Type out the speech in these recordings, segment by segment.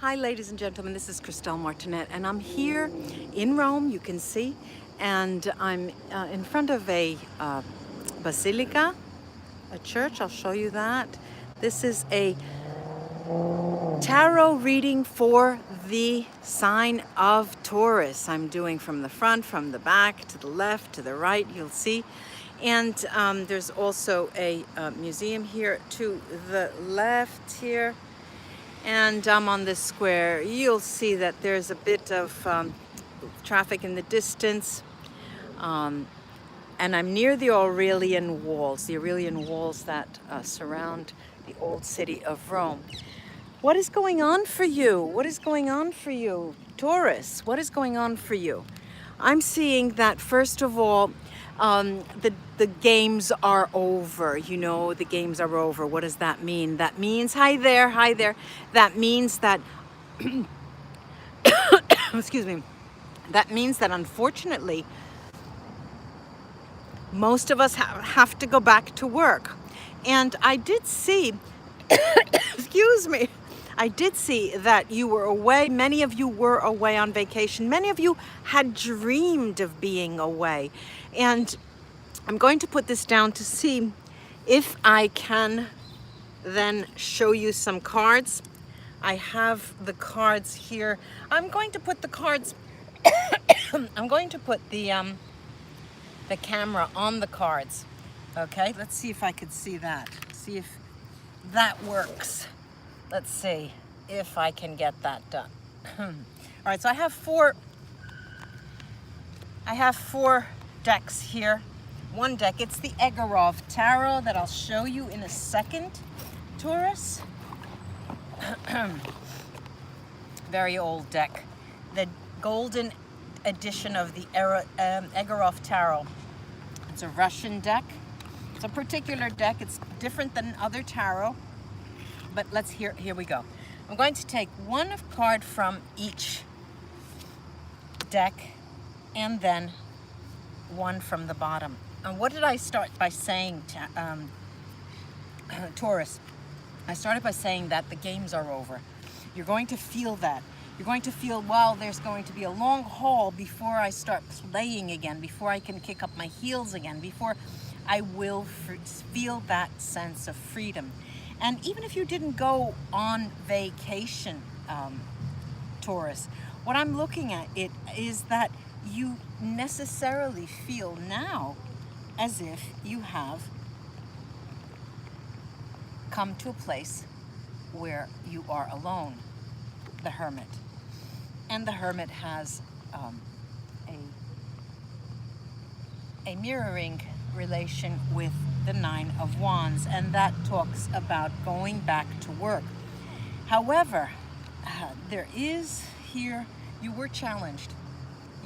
Hi ladies and gentlemen, this is Christelle Martinette and I'm here in Rome, you can see, and I'm in front of a basilica, a church. I'll show you that. This is a tarot reading for the sign of Taurus. I'm doing from the front, from the back, to the left, to the right, you'll see. And there's also a museum here to the left here. And I'm on this square. You'll see that there's a bit of traffic in the distance. And I'm near the Aurelian walls that surround the old city of Rome. What is going on for you? What is going on for you, Taurus? What is going on for you? I'm seeing that, first of all, the games are over. You know, the games are over. What does that mean? That means, hi there. That means that, excuse me, that means that unfortunately, most of us have to go back to work. And I did see, excuse me, I did see that you were away. Many of you were away on vacation. Many of you had dreamed of being away. And I'm going to put this down to see if I can then show you some cards. I have the cards here. I'm going to put the cards, I'm going to put the camera on the cards. Okay, let's see if I could see that. See if that works. Let's see if I can get that done. All right, so I have four decks here. One deck, it's the Egorov Tarot that I'll show you in a second, Taurus. Very old deck. The golden edition of the Egorov Tarot. It's a Russian deck. It's a particular deck. It's different than other tarot. But here we go. I'm going to take one card from each deck and then one from the bottom. And what did I start by saying, Taurus? I started by saying that the games are over. You're going to feel that. You're going to feel, well, there's going to be a long haul before I start playing again, before I can kick up my heels again, before I will feel that sense of freedom. And even if you didn't go on vacation, Taurus, what I'm looking at it is that you necessarily feel now as if you have come to a place where you are alone, the Hermit. And the Hermit has a mirroring relation with the Nine of Wands, and that talks about going back to work. However, there is here, you were challenged.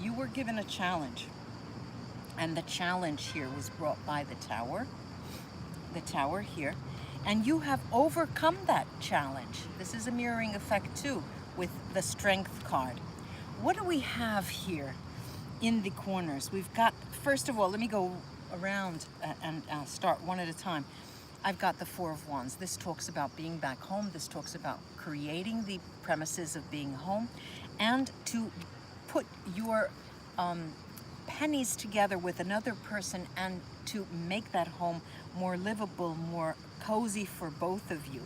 You were given a challenge. And the challenge here was brought by the Tower here. And you have overcome that challenge. This is a mirroring effect too with the Strength card. What do we have here in the corners? We've got, first of all, let me go around and start one at a time. I've got the Four of Wands. This talks about being back home. This talks about creating the premises of being home and to put your pennies together with another person and to make that home more livable, more cozy for both of you.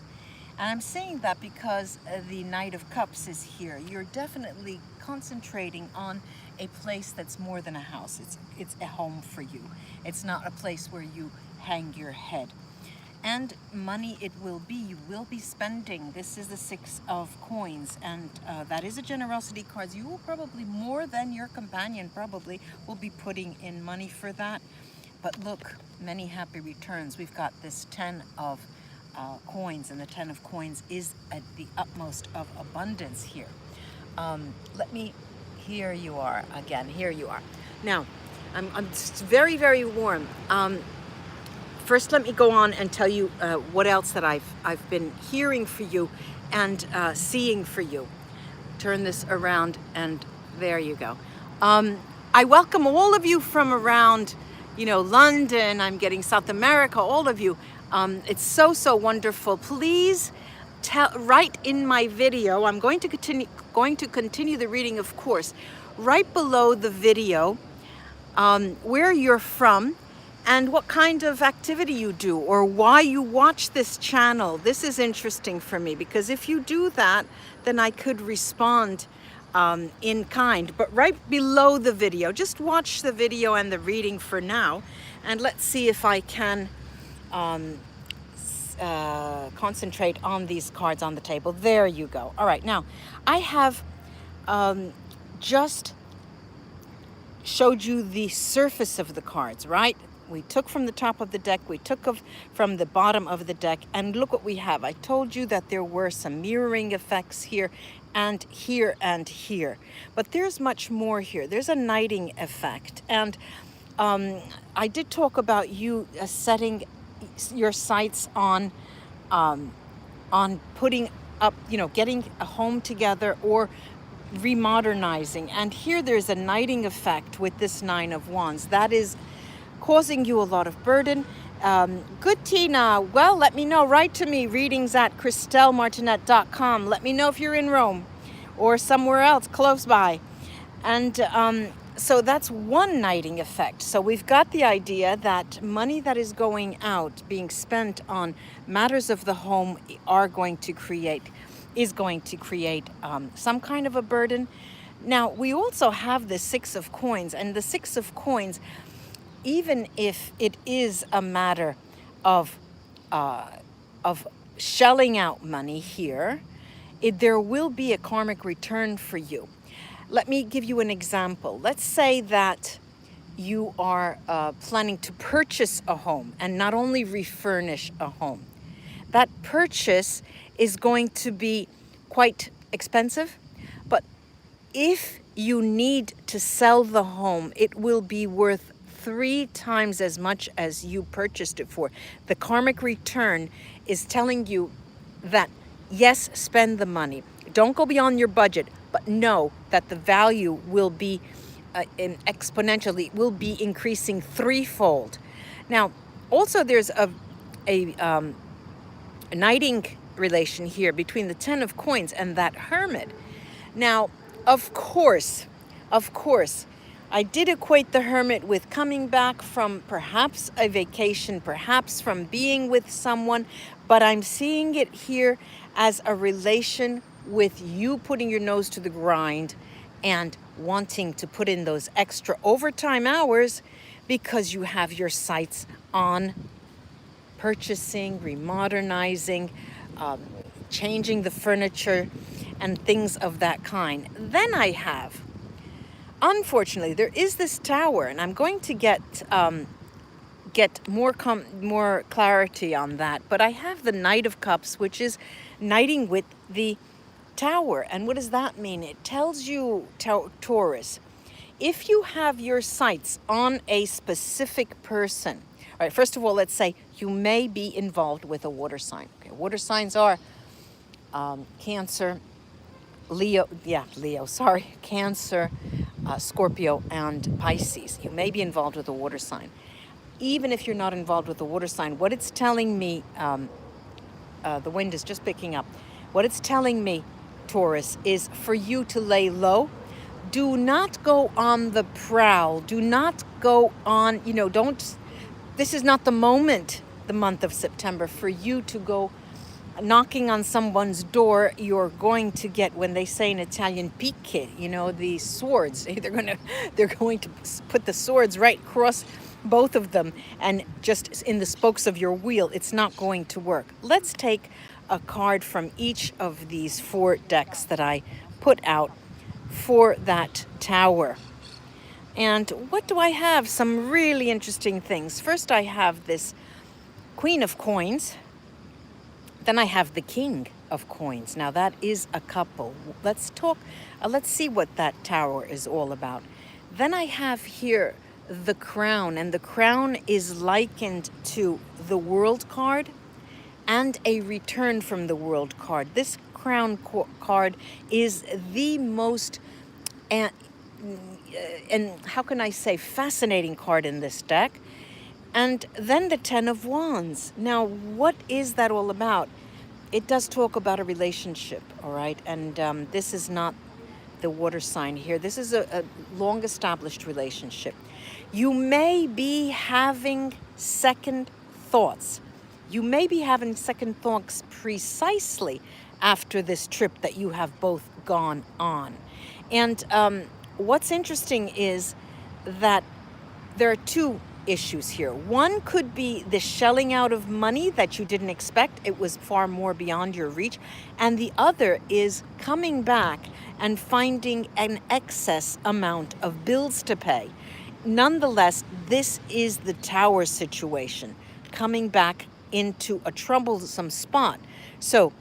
And I'm saying that because the Knight of Cups is here. You're definitely concentrating on a place that's more than a house. It's a home for you. It's not a place where you hang your head. And money it will be. You will be spending. This is the Six of Coins, and that is a generosity card. You will probably, more than your companion probably, will be putting in money for that. But look, many happy returns. We've got this 10 of coins, and the 10 of coins is at the utmost of abundance here. Here you are again. Here you are. Now, I'm very, very warm. First, let me go on and tell you what else that I've been hearing for you and seeing for you. Turn this around, and there you go. I welcome all of you from around, London. I'm getting South America, all of you. It's so wonderful. Please right in my video, I'm going to continue the reading, of course, right below the video, where you're from and what kind of activity you do or why you watch this channel. This is interesting for me because if you do that, then I could respond in kind. But right below the video, just watch the video and the reading for now, and let's see if I can concentrate on these cards on the table. There you go. All right, now I have just showed you the surface of the cards, right? We took from the top of the deck, we took from the bottom of the deck, and look what we have. I told you that there were some mirroring effects here and here and here, but there's much more here. There's a knighting effect, and I did talk about you setting your sights on putting up, getting a home together or remodernizing. And here there's a knighting effect with this Nine of Wands that is causing you a lot of burden. Good, Tina. Well, let me know. Write to me, readings@ChristelleMartinette.com. Let me know if you're in Rome or somewhere else close by. And so that's one knighting effect. So we've got the idea that money that is going out, being spent on matters of the home, is going to create some kind of a burden. Now, we also have the Six of Coins, and the Six of Coins, even if it is a matter of shelling out money here, there will be a karmic return for you. Let me give you an example. Let's say that you are planning to purchase a home and not only refurnish a home. That purchase is going to be quite expensive, but if you need to sell the home, it will be worth 3 times as much as you purchased it for. The karmic return is telling you that, yes, spend the money. Don't go beyond your budget, but know that the value will be exponentially, will be increasing threefold. Now, also there's a knighting relation here between the Ten of Coins and that Hermit. Now, of course, I did equate the Hermit with coming back from perhaps a vacation, perhaps from being with someone, but I'm seeing it here as a relation with you putting your nose to the grind and wanting to put in those extra overtime hours because you have your sights on purchasing, remodernizing, changing the furniture and things of that kind. Then I have, unfortunately, there is this Tower, and I'm going to get more clarity on that. But I have the Knight of Cups, which is knighting with the Tower. And what does that mean? It tells you, Taurus, if you have your sights on a specific person. All right, first of all, let's say you may be involved with a water sign. Okay, water signs are Cancer, Cancer, Scorpio, and Pisces. You may be involved with a water sign. Even if you're not involved with a water sign, what it's telling me, the wind is just picking up. What it's telling me, Taurus, is for you to lay low. Do not go on the prowl. Do not go on, this is not the moment, the month of September, for you to go knocking on someone's door. You're going to get, when they say in Italian, picche, the swords. They're going to put the swords right across both of them and just in the spokes of your wheel. It's not going to work. Let's take a card from each of these 4 decks that I put out for that Tower. And what do I have? Some really interesting things. First, I have this Queen of Coins. Then I have the King of Coins. Now that is a couple. Let's see what that Tower is all about. Then I have here the Crown, and the Crown is likened to the World card and a return from the World card. This Crown card is the most, and how can I say, fascinating card in this deck. And then the Ten of Wands. Now, what is that all about? it does talk about a relationship, all right? And this is not the water sign here. This is a long established relationship. You may be having second thoughts. You may be having second thoughts precisely after this trip that you have both gone on. And what's interesting is that there are two issues here. One could be the shelling out of money that you didn't expect. It was far more beyond your reach. And the other is coming back and finding an excess amount of bills to pay. Nonetheless, this is the tower situation, coming back into a troublesome spot. So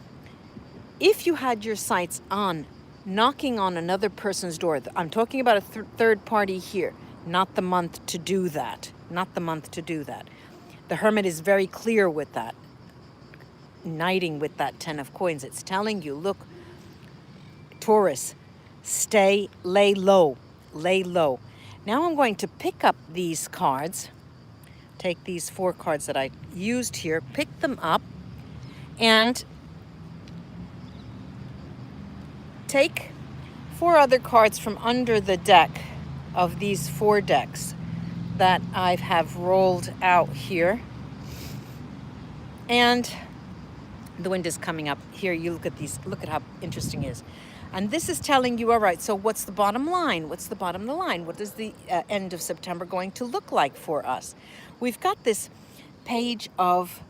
if you had your sights on knocking on another person's door, I'm talking about a third party here, not the month to do that. Not the month to do that. The Hermit is very clear with that. Knighting with that 10 of coins. It's telling you, look, Taurus, lay low, lay low. Now I'm going to pick up these cards, take these 4 cards that I used here, pick them up, and take 4 other cards from under the deck of these 4 decks that I have rolled out here. And the wind is coming up here. You look at these, look at how interesting it is. And this is telling you, all right, so what's the bottom line? What's the bottom of the line? What is the end of September going to look like for us? We've got this Page of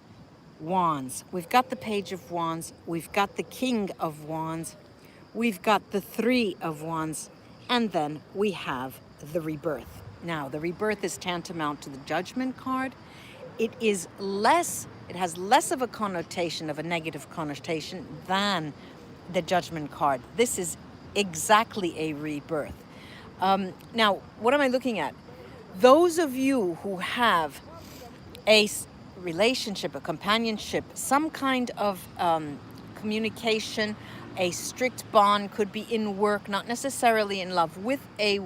Wands. We've got the Page of Wands. We've got the King of Wands. We've got the 3 of Wands. And then we have the Rebirth. Now, the Rebirth is tantamount to the Judgment card. It has less of a connotation, of a negative connotation, than the Judgment card. This is exactly a rebirth. Now, what am I looking at? Those of you who have a relationship, a companionship, some kind of communication, a strict bond, could be in work, not necessarily in love, with a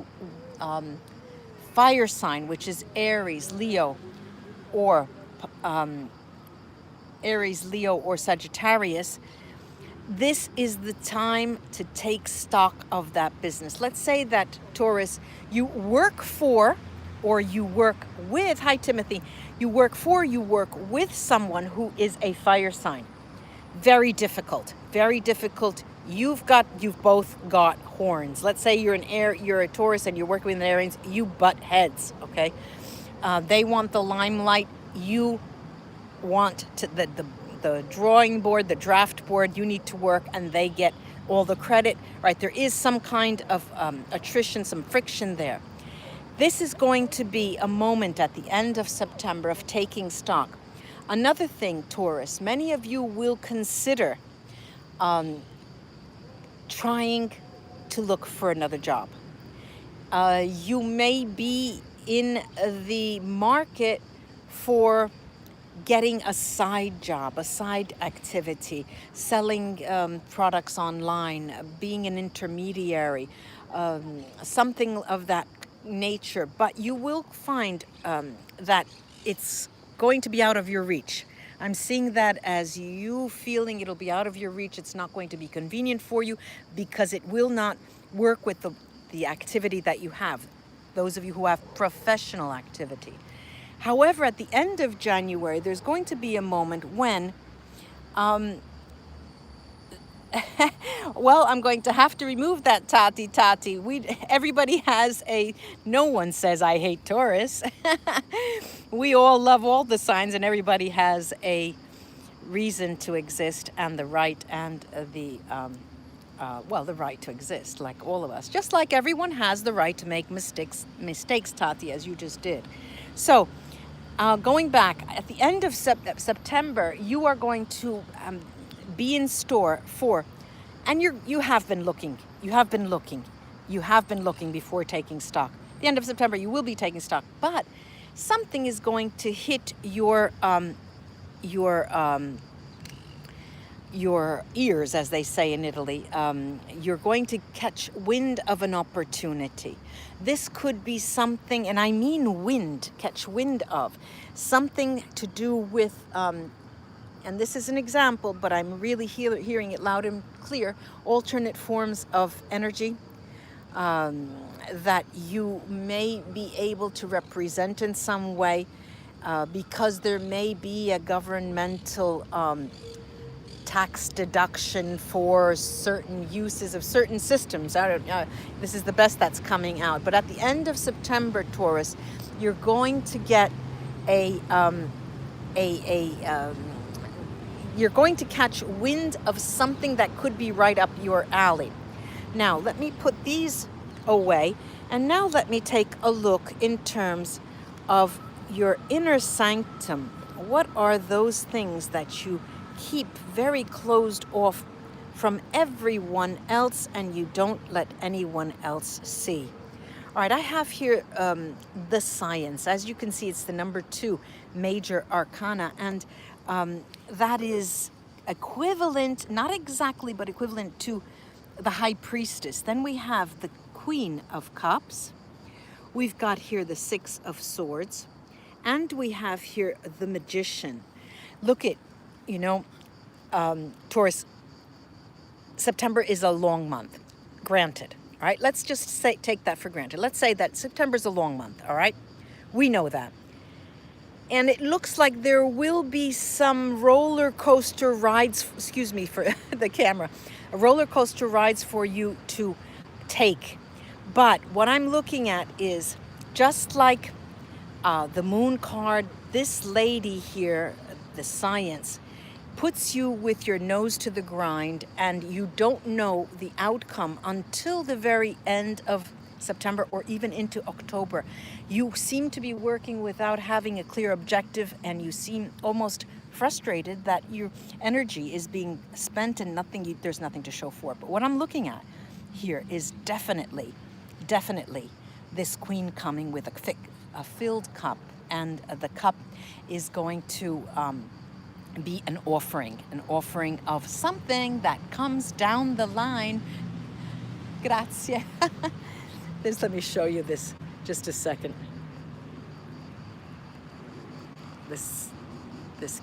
fire sign, which is Aries, Leo, or Sagittarius. This is the time to take stock of that business. Let's say that, Taurus, you work for, or you work with, hi Timothy, you work with someone who is a fire sign. Very difficult, very difficult. You've both got horns. Let's say you're a Taurus and you're working with an Aries, you butt heads, okay? They want the limelight, you want the drawing board, the draft board, you need to work, and they get all the credit, right? There is some kind of attrition, some friction there. This is going to be a moment at the end of September of taking stock. Another thing, Taurus, many of you will consider trying to look for another job. You may be in the market for getting a side job, a side activity, selling products online, being an intermediary, something of that nature. But you will find that it's going to be out of your reach. I'm seeing that as you feeling it'll be out of your reach. It's not going to be convenient for you because it will not work with the activity that you have, those of you who have professional activity. However, at the end of January, there's going to be a moment when, well, I'm going to have to remove that Tati. Everybody has no one says I hate Taurus. We all love all the signs, and everybody has a reason to exist and the right and the right to exist, like all of us. Just like everyone has the right to make mistakes, Tati, as you just did. So, going back, at the end of September, you are going to be in store for, and you have been looking before taking stock. At the end of September, you will be taking stock, but something is going to hit your ears, as they say in Italy. You're going to catch wind of an opportunity. This could be something, and I mean wind, catch wind of, something to do with and this is an example, but I'm really hearing it loud and clear, alternate forms of energy that you may be able to represent in some way, because there may be a governmental tax deduction for certain uses of certain systems. I don't know. This is the best that's coming out. But at the end of September, Taurus, you're going to get you're going to catch wind of something that could be right up your alley. Now, let me put these away, and now let me take a look in terms of your inner sanctum. What are those things that you keep very closed off from everyone else and you don't let anyone else see? All right, I have here the science. As you can see, it's the number 2 major arcana, and that is equivalent, not exactly, but equivalent to the high priestess. Then we have the Queen of Cups. We've got here the 6 of Swords, and we have here the Magician. Look at, Taurus, September is a long month, granted. All right, let's just take that for granted. Let's say that September's a long month, all right? We know that. And it looks like there will be some roller coaster rides, excuse me for the camera, roller coaster rides for you to take. But what I'm looking at is, just like the Moon card, this lady here, the Science, puts you with your nose to the grind, and you don't know the outcome until the very end of September or even into October. You seem to be working without having a clear objective, and you seem almost frustrated that your energy is being spent and there's nothing to show for it. But what I'm looking at here is definitely this Queen coming with a filled cup, and the cup is going to be an offering of something that comes down the line. Grazie. Let me show you this just a second. This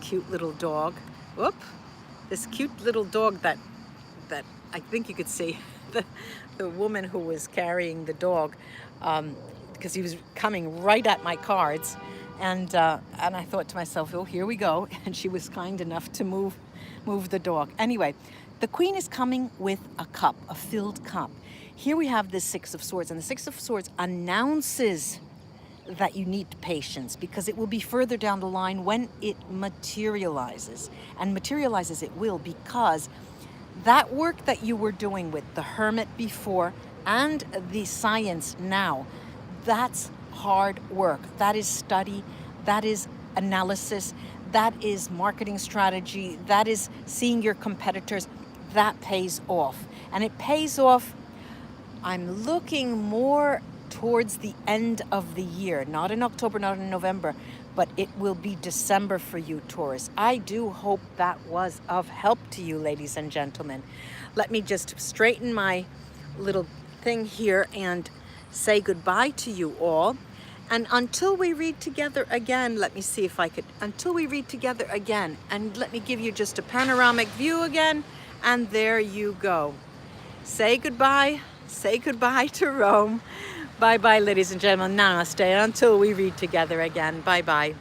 cute little dog. Whoop! This cute little dog that I think you could see the woman who was carrying the dog, because he was coming right at my cards. And I thought to myself, oh, here we go. And she was kind enough to move the dog. Anyway, the Queen is coming with a cup, a filled cup. Here we have the 6 of Swords. And the 6 of Swords announces that you need patience, because it will be further down the line when it materializes. And materializes it will, because that work that you were doing with the Hermit before and the Science now, that's hard work. That is study, that is analysis, that is marketing strategy, that is seeing your competitors. That pays off. And it pays off, I'm looking more towards the end of the year, not in October, not in November, but it will be December for you, Taurus. I do hope that was of help to you, ladies and gentlemen. Let me just straighten my little thing here and say goodbye to you all. And until we read together again, let me see if I could, until we read together again, and let me give you just a panoramic view again, and there you go. Say goodbye to Rome. Bye-bye, ladies and gentlemen. Namaste, until we read together again. Bye-bye.